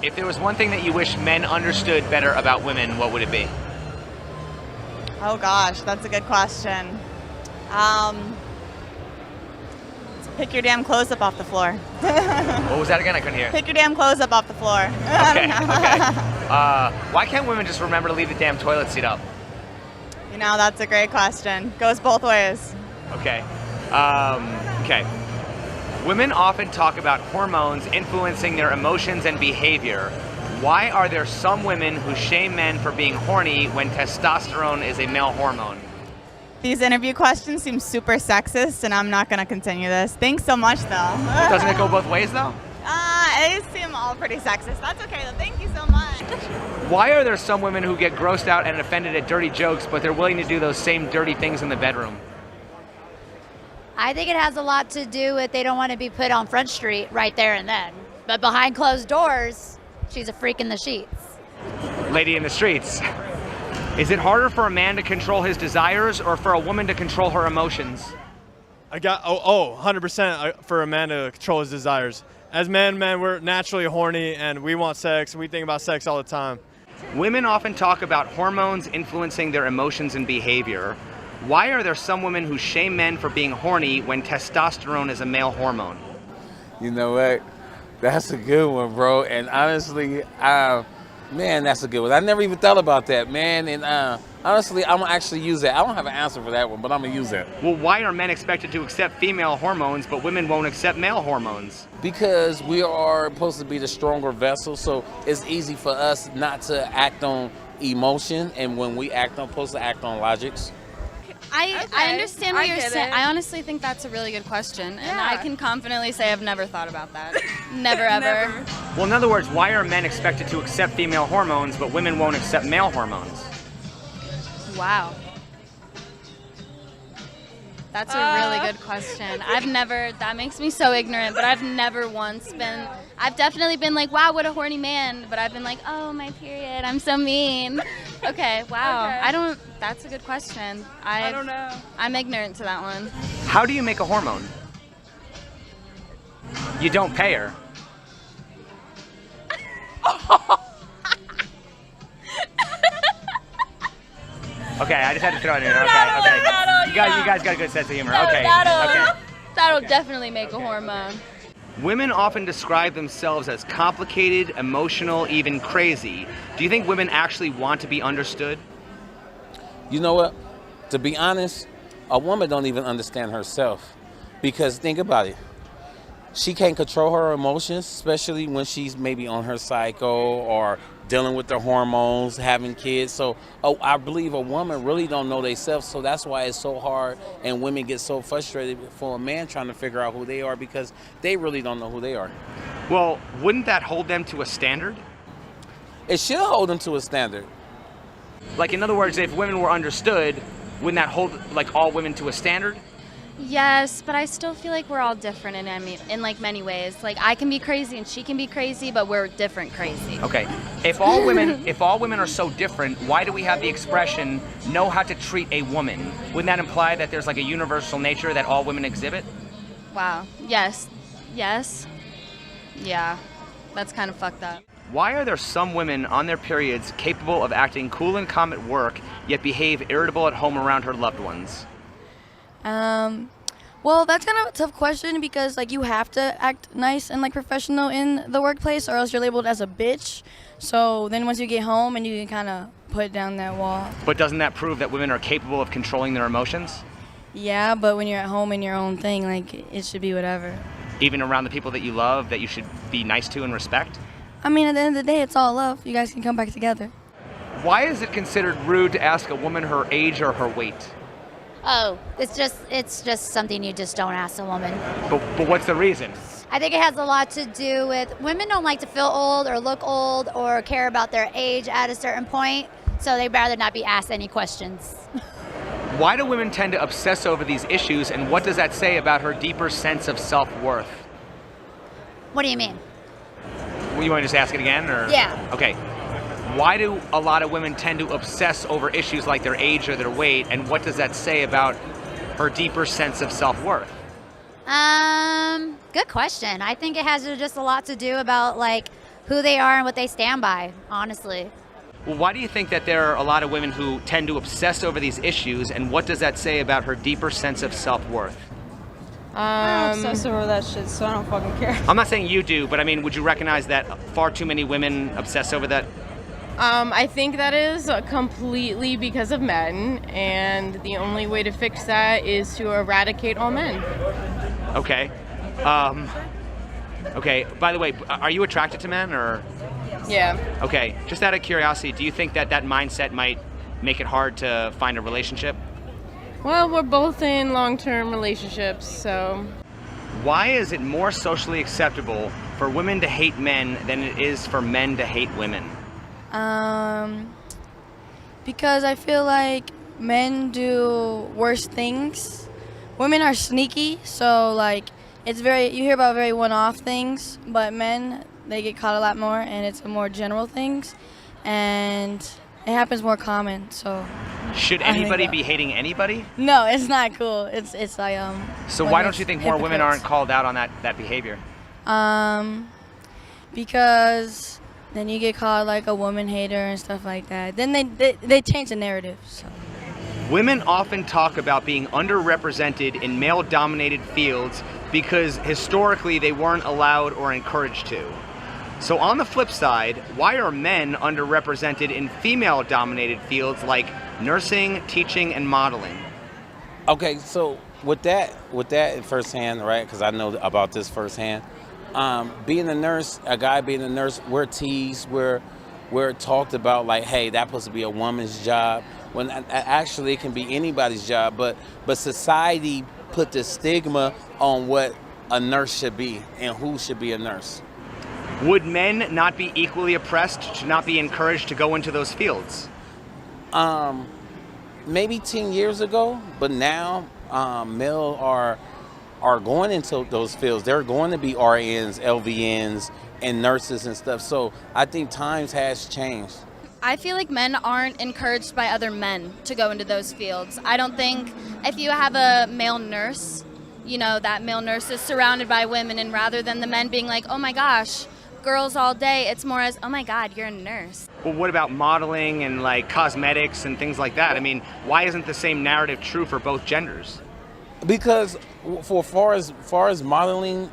If there was one thing that you wish men understood better about women, what would it be? Oh gosh, that's a good question. Pick your damn clothes up off the floor. What was that again? I couldn't hear. Pick your damn clothes up off the floor. Okay. Why can't women just remember to leave the damn toilet seat up? You know, that's a great question. Goes both ways. Okay. Okay. Women often talk about hormones influencing their emotions and behavior. Why are there some women who shame men for being horny when testosterone is a male hormone? These interview questions seem super sexist, and I'm not going to continue this. Thanks so much, though. Doesn't it go both ways, though? They seem all pretty sexist. That's okay, though. Thank you so much. Why are there some women who get grossed out and offended at dirty jokes, but they're willing to do those same dirty things in the bedroom? I think it has a lot to do with they don't want to be put on Front Street right there and then. But behind closed doors, she's a freak in the sheets. Lady in the streets. Is it harder for a man to control his desires or for a woman to control her emotions? 100% for a man to control his desires. As men, we're naturally horny and we want sex. We think about sex all the time. Women often talk about hormones influencing their emotions and behavior. Why are there some women who shame men for being horny when testosterone is a male hormone? You know what? That's a good one, bro. And honestly, man, that's a good one. I never even thought about that, man. And honestly, I'm gonna actually use that. I don't have an answer for that one, but I'm gonna use that. Well, why are men expected to accept female hormones, but women won't accept male hormones? Because we are supposed to be the stronger vessel, so it's easy for us not to act on emotion, and when we act on, supposed to act on logics. I understand what you're saying. I honestly think that's a really good question, and I can confidently say I've never thought about that. Never, ever. Well, in other words, why are men expected to accept female hormones, but women won't accept male hormones? Wow. That's a really good question. That makes me so ignorant, but I've never once been, I've definitely been like, wow, what a horny man, but I've been like, oh, my period, I'm so mean. Okay, wow. Okay. That's a good question. I don't know. I'm ignorant to that one. How do you make a hormone? You don't pay her. Okay, I just had to throw it in. Okay. You guys got a good sense of humor. Okay. That'll definitely make a hormone. Women often describe themselves as complicated, emotional, even crazy. Do you think women actually want to be understood? You know what? To be honest, a woman don't even understand herself. Because think about it. She can't control her emotions, especially when she's maybe on her cycle or dealing with the hormones, having kids. So I believe a woman really don't know themselves, so that's why it's so hard and women get so frustrated for a man trying to figure out who they are because they really don't know who they are. Well, wouldn't that hold them to a standard? It should hold them to a standard. Like, in other words, if women were understood, wouldn't that hold, like, all women to a standard? Yes, but I still feel like we're all different in like many ways. Like I can be crazy and she can be crazy, but we're different crazy. Okay. If all women are so different, why do we have the expression know how to treat a woman? Wouldn't that imply that there's like a universal nature that all women exhibit? Wow. Yes. Yeah. That's kind of fucked up. Why are there some women on their periods capable of acting cool and calm at work, yet behave irritable at home around her loved ones? Well, that's kind of a tough question because like you have to act nice and like professional in the workplace or else you're labeled as a bitch. So then once you get home and you can kind of put down that wall. But doesn't that prove that women are capable of controlling their emotions? Yeah, but when you're at home in your own thing, like it should be whatever. Even around the people that you love, that you should be nice to and respect? I mean, at the end of the day, it's all love. You guys can come back together. Why is it considered rude to ask a woman her age or her weight? Oh, it's just something you just don't ask a woman. But what's the reason? I think it has a lot to do with women don't like to feel old or look old or care about their age at a certain point, so they'd rather not be asked any questions. Why do women tend to obsess over these issues, and what does that say about her deeper sense of self-worth? What do you mean? Well, you want to just ask it again? Or? Yeah. Okay. Why do a lot of women tend to obsess over issues like their age or their weight, and what does that say about her deeper sense of self-worth? Good question. I think it has just a lot to do about like who they are and what they stand by, honestly. Well, why do you think that there are a lot of women who tend to obsess over these issues, and what does that say about her deeper sense of self-worth? I'm obsessed over that shit, so I don't fucking care. I'm not saying you do, but I mean, would you recognize that far too many women obsess over that? I think that is completely because of men, and the only way to fix that is to eradicate all men. Okay. Okay, by the way, are you attracted to men, or? Yeah. Okay, just out of curiosity, do you think that that mindset might make it hard to find a relationship? Well, we're both in long-term relationships, so. Why is it more socially acceptable for women to hate men than it is for men to hate women? Because I feel like men do worse things. Women are sneaky, so like you hear about very one-off things, but men, they get caught a lot more, and it's more general things, and it happens more common. So Should anybody be hating anybody? no, it's not cool. It's like So when why don't it's you think more women hypocrites. aren't called out on that behavior? Because then you get called like a woman hater and stuff like that. Then they change the narrative. So. Women often talk about being underrepresented in male-dominated fields because historically they weren't allowed or encouraged to. So on the flip side, why are men underrepresented in female-dominated fields like nursing, teaching, and modeling? Okay, so with that firsthand, right? Because I know about this firsthand. Being a nurse, a guy being a nurse, we're teased, we're talked about like, hey, that's supposed to be a woman's job. When actually it can be anybody's job, but society put the stigma on what a nurse should be and who should be a nurse. Would men not be equally oppressed, to not be encouraged to go into those fields? Maybe 10 years ago, but now male are going into those fields. They're going to be RNs, LVNs, and nurses and stuff. So I think times has changed. I feel like men aren't encouraged by other men to go into those fields. I don't think if you have a male nurse, you know, that male nurse is surrounded by women, and rather than the men being like, oh my gosh, girls all day, it's more as, oh my God, you're a nurse. Well, what about modeling and like cosmetics and things like that? I mean, why isn't the same narrative true for both genders? Because for far as modeling,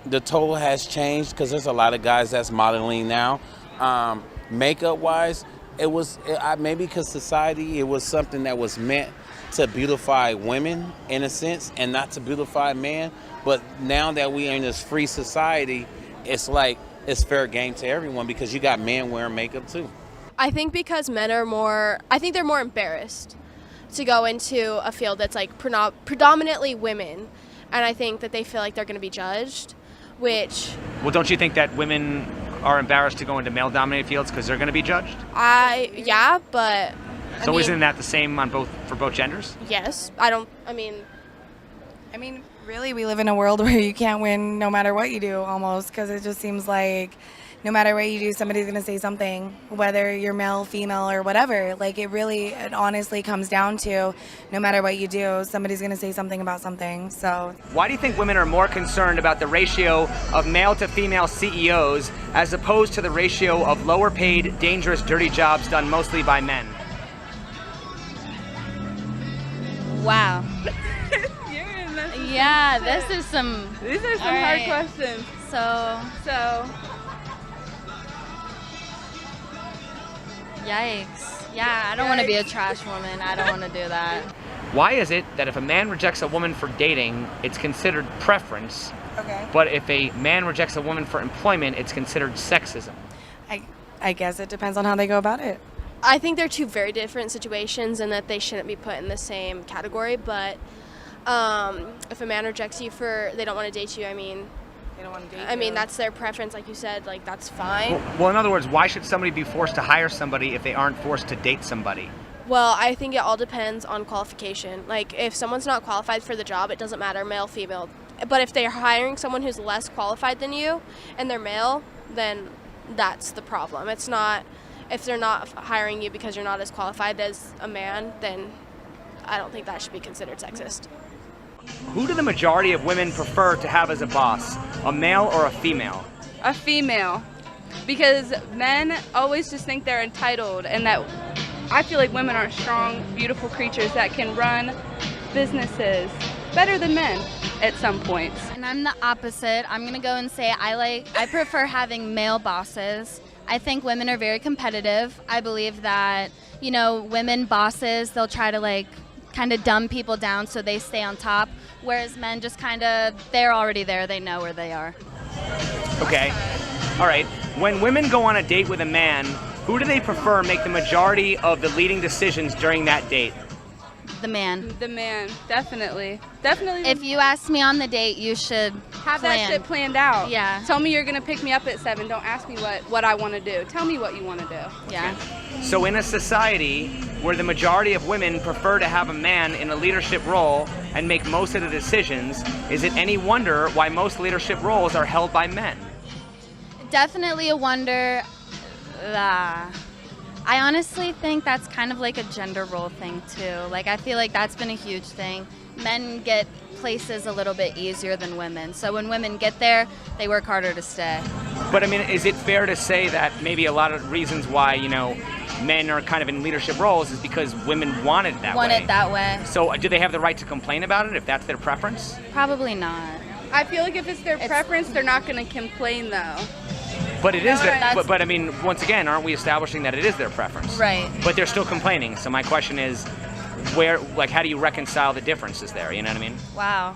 the total has changed because there's a lot of guys that's modeling now. Makeup wise, maybe because society, it was something that was meant to beautify women in a sense and not to beautify men. But now that we are in this free society, it's like it's fair game to everyone because you got men wearing makeup too. I think because men are they're more embarrassed to go into a field that's like predominantly women, and I think that they feel like they're going to be judged, which... Well, don't you think that women are embarrassed to go into male-dominated fields because they're going to be judged? Yeah, but... So isn't that the same for both genders? Yes. I mean, Really, we live in a world where you can't win no matter what you do, almost, because it just seems like no matter what you do, somebody's going to say something, whether you're male, female, or whatever. Like, it honestly comes down to no matter what you do, somebody's going to say something about something. So, why do you think women are more concerned about the ratio of male to female CEOs as opposed to the ratio of lower paid, dangerous, dirty jobs done mostly by men? Wow. Yeah, these are some hard questions. So, yikes. Yeah, I don't want to be a trash woman. I don't want to do that. Why is it that if a man rejects a woman for dating, it's considered preference, but if a man rejects a woman for employment, it's considered sexism? I guess it depends on how they go about it. I think they're two very different situations and that they shouldn't be put in the same category, but if a man rejects you for they don't want to date you, They don't want to date I mean, you. that's their preference, like you said, like that's fine. Well, in other words, why should somebody be forced to hire somebody if they aren't forced to date somebody? Well, I think it all depends on qualification. Like, if someone's not qualified for the job, it doesn't matter, male, female. But if they're hiring someone who's less qualified than you and they're male, then that's the problem. It's not, if they're not hiring you because you're not as qualified as a man, then I don't think that should be considered sexist. Who do the majority of women prefer to have as a boss, a male or a female? A female. because men always just think they're entitled, and that I feel like women are strong, beautiful creatures that can run businesses better than men at some points. And I'm the opposite. I'm gonna go and say I prefer having male bosses. I think women are very competitive. I believe that, women bosses, they'll try to kind of dumb people down so they stay on top, whereas men just they're already there, they know where they are. Okay. All right. When women go on a date with a man, who do they prefer make the majority of the leading decisions during that date? The man. The man, definitely. Definitely. If you ask me on the date, you should have that shit planned out. Yeah. Tell me you're gonna pick me up at 7. Don't ask me what I want to do. Tell me what you want to do. Yeah. So in a society where the majority of women prefer to have a man in a leadership role and make most of the decisions, is it any wonder why most leadership roles are held by men? Definitely a wonder. I honestly think that's kind of like a gender role thing too. I feel like that's been a huge thing. Men get places a little bit easier than women. So when women get there, they work harder to stay. But I mean, is it fair to say that maybe a lot of reasons why, men are kind of in leadership roles is because women want it that way? Want it that way. So do they have the right to complain about it if that's their preference? Probably not. I feel like if it's their preference, they're not going to complain though. But it is but I mean, once again, aren't we establishing that it is their preference? Right. But they're still complaining. So my question is, how do you reconcile the differences there? You know what I mean? Wow.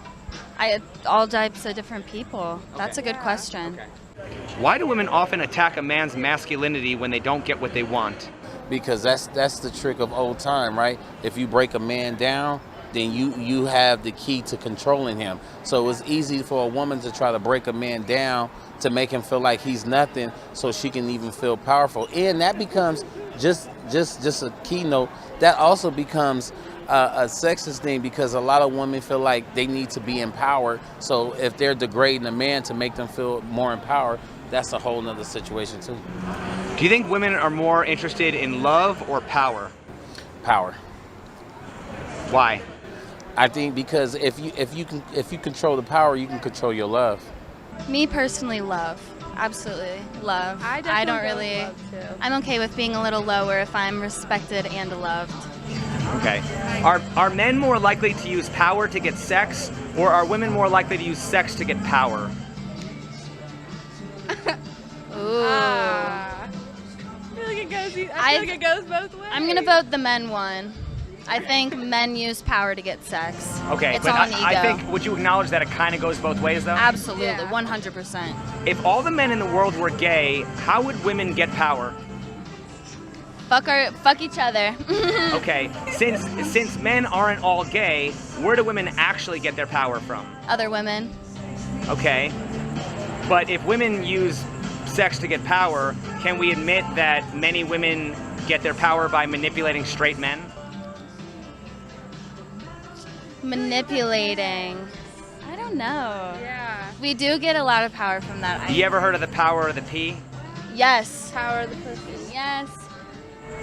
All types of different people. That's a good question. Okay. Why do women often attack a man's masculinity when they don't get what they want? Because that's the trick of old time, right? If you break a man down, then you have the key to controlling him. So it's easy for a woman to try to break a man down to make him feel like he's nothing, so she can even feel powerful. And that becomes just a keynote. That also becomes a sexist thing, because a lot of women feel like they need to be empowered. So if they're degrading a man to make them feel more empowered, that's a whole nother situation too. Do you think women are more interested in love or power? Power. Why? I think because if you control the power, you can control your love. Me personally, love. Absolutely, love. I don't really. Love too. I'm okay with being a little lower if I'm respected and loved. Okay. Are men more likely to use power to get sex, or are women more likely to use sex to get power? Ooh. I feel like it goes both ways. I'm gonna vote the men one. I think men use power to get sex. Okay, it's but all ego. I think, would you acknowledge that it kind of goes both ways, though? Absolutely, Yeah. 100%. If all the men in the world were gay, how would women get power? Fuck each other. Okay, since men aren't all gay, where do women actually get their power from? Other women. Okay, but if women use sex to get power, can we admit that many women get their power by manipulating straight men? Manipulating. I don't know. Yeah. We do get a lot of power from that. You ever heard of the power of the pee? Yes. Power of the pussy. Yes.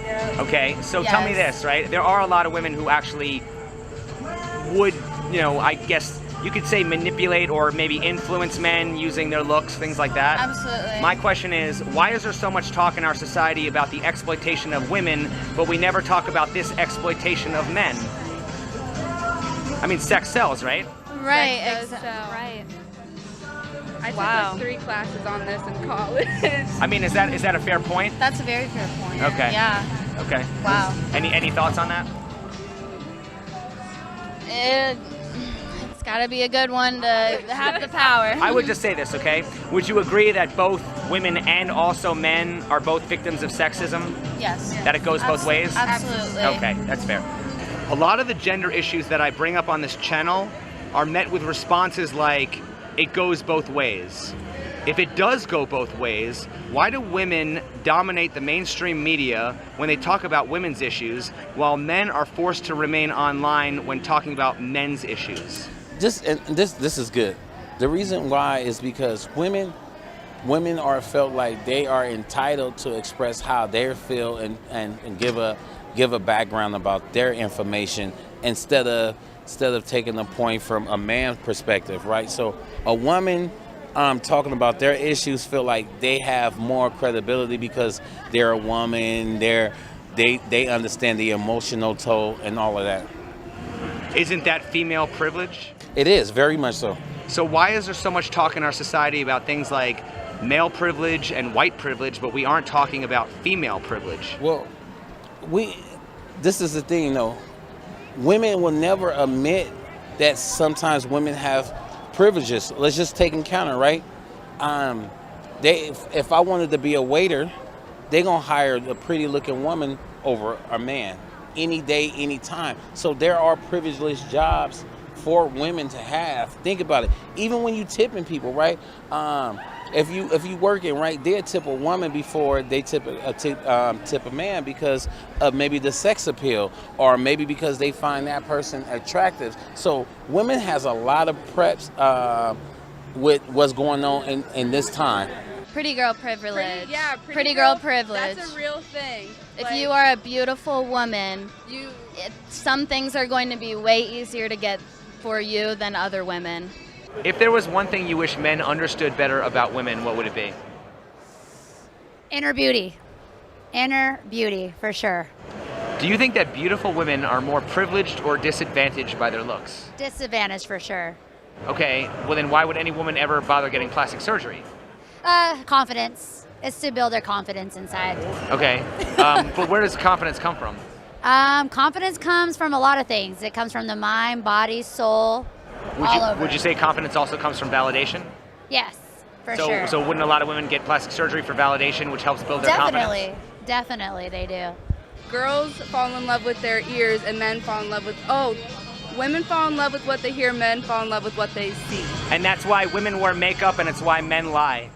Yeah. Okay, so tell me this, right? There are a lot of women who actually would, I guess you could say manipulate or maybe influence men using their looks, things like that. Absolutely. My question is, why is there so much talk in our society about the exploitation of women, but we never talk about this exploitation of men? I mean, sex sells, right? Right, Sex does exactly. sell. Right. I took Wow. 3 classes on this in college. I mean, is that a fair point? That's a very fair point. Okay. Yeah. Okay. Wow. Any thoughts on that? It's got to be a good one to have the power. I would just say this, okay? Would you agree that both women and also men are both victims of sexism? Yes. That it goes both ways? Absolutely. Okay, that's fair. A lot of the gender issues that I bring up on this channel are met with responses like, it goes both ways. If it does go both ways, why do women dominate the mainstream media when they talk about women's issues, while men are forced to remain online when talking about men's issues? This is good. The reason why is because women are felt like they are entitled to express how they feel and give a background about their information instead of taking a point from a man's perspective, right? So a woman talking about their issues feel like they have more credibility because they're a woman, they understand the emotional toll and all of that. Isn't that female privilege? It is, very much so. So why is there so much talk in our society about things like male privilege and white privilege, but we aren't talking about female privilege? Well, this is the thing, though. Women will never admit that sometimes women have privileges. Let's just take encounter, right? If I wanted to be a waiter, they're gonna hire a pretty looking woman over a man any day, any time. So there are privileged jobs for women to have. Think about it. Even when you tipping people, right? If you working, right, they'll tip a woman before they tip a man because of maybe the sex appeal, or maybe because they find that person attractive. So women has a lot of preps with what's going on in this time. Pretty girl privilege. Pretty girl privilege. That's a real thing. If you are a beautiful woman, some things are going to be way easier to get for you than other women. If there was one thing you wish men understood better about women, what would it be? Inner beauty. Inner beauty, for sure. Do you think that beautiful women are more privileged or disadvantaged by their looks? Disadvantage, for sure. Okay, well then why would any woman ever bother getting plastic surgery? Confidence. It's to build their confidence inside. Okay, but where does confidence come from? Confidence comes from a lot of things. It comes from the mind, body, soul, all over. Would you say confidence also comes from validation? Yes, for sure. So wouldn't a lot of women get plastic surgery for validation, which helps build their confidence? Definitely they do. Girls fall in love with their ears and men fall in love with, women fall in love with what they hear, men fall in love with what they see. And that's why women wear makeup and it's why men lie.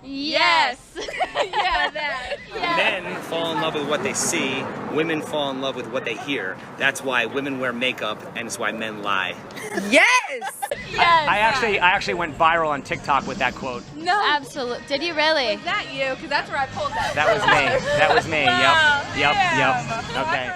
Yes. Yeah, that. Yes. Men fall in love with what they see, women fall in love with what they hear. That's why women wear makeup and it's why men lie. Yes. I actually went viral on TikTok with that quote. No. Absolutely. Did you really? Was that you? Because that's where I pulled that. That was me. That was me. Wow. Yep. Okay.